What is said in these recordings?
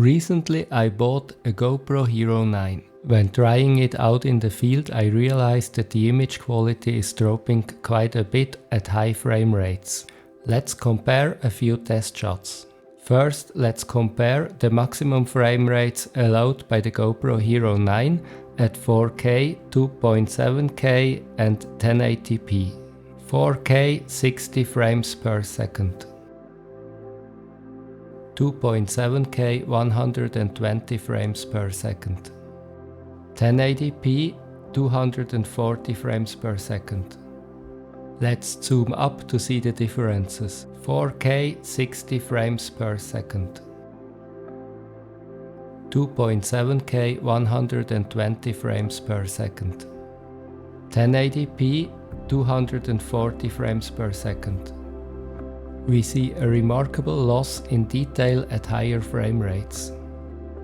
Recently I bought a GoPro Hero 9. When trying it out in the field I realized that the image quality is dropping quite a bit at high frame rates. Let's compare a few test shots. First, let's compare the maximum frame rates allowed by the GoPro Hero 9 at 4K, 2.7K and 1080p. 4K 60 frames per second. 2.7K 120 frames per second. 1080p 240 frames per second. Let's zoom up to see the differences. 4K 60 frames per second. 2.7K 120 frames per second. 1080p 240 frames per second. We see a remarkable loss in detail at higher frame rates.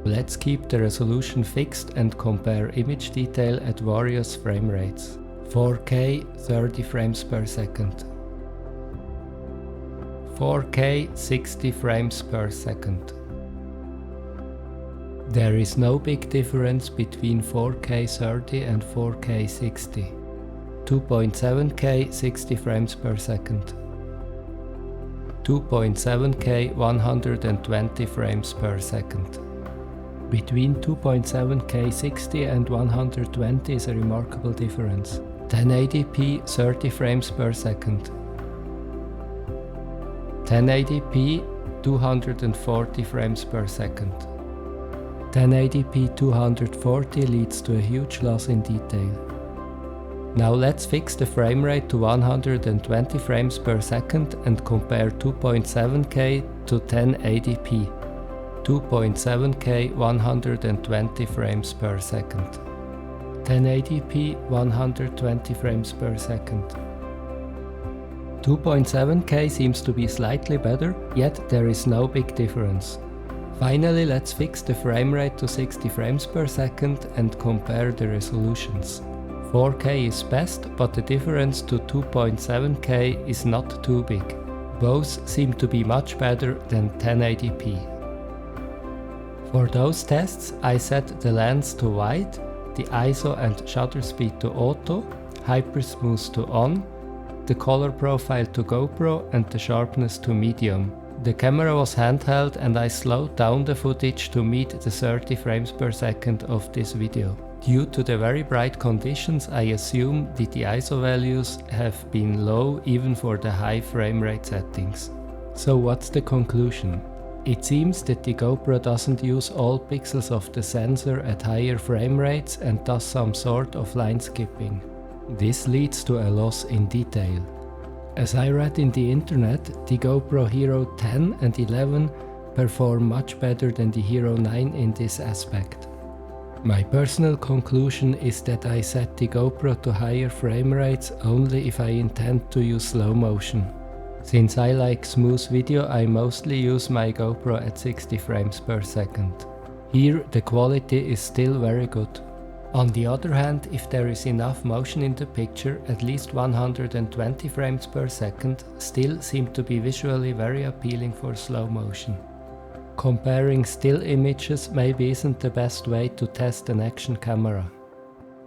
Let's keep the resolution fixed and compare image detail at various frame rates. 4K 30 frames per second. 4K 60 frames per second. There is no big difference between 4K 30 and 4K 60. 2.7K 60 frames per second. 2.7K 120 frames per second. Between 2.7K 60 and 120 is a remarkable difference. 1080p 30 frames per second. 1080p 240 frames per second. 1080p 240 leads to a huge loss in detail. Now let's fix the frame rate to 120 frames per second and compare 2.7K to 1080p. 2.7K 120 frames per second. 1080p 120 frames per second. 2.7K seems to be slightly better, yet there is no big difference. Finally, let's fix the frame rate to 60 frames per second and compare the resolutions. 4K is best, but the difference to 2.7K is not too big. Both seem to be much better than 1080p. For those tests, I set the lens to wide, the ISO and shutter speed to auto, hypersmooth to on, the color profile to GoPro and the sharpness to medium. The camera was handheld and I slowed down the footage to meet the 30 frames per second of this video. Due to the very bright conditions, I assume that the ISO values have been low even for the high frame rate settings. So what's the conclusion? It seems that the GoPro doesn't use all pixels of the sensor at higher frame rates and does some sort of line skipping. This leads to a loss in detail. As I read in the internet, the GoPro Hero 10 and 11 perform much better than the Hero 9 in this aspect. My personal conclusion is that I set the GoPro to higher frame rates only if I intend to use slow motion. Since I like smooth video, I mostly use my GoPro at 60 frames per second. Here the quality is still very good. On the other hand, if there is enough motion in the picture, at least 120 frames per second still seem to be visually very appealing for slow motion. Comparing still images maybe isn't the best way to test an action camera.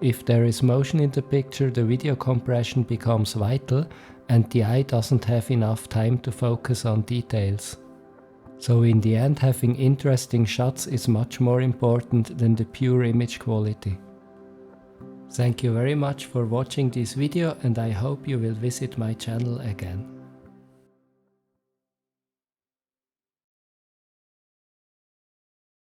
If there is motion in the picture, the video compression becomes vital and the eye doesn't have enough time to focus on details. So in the end, having interesting shots is much more important than the pure image quality. Thank you very much for watching this video and I hope you will visit my channel again.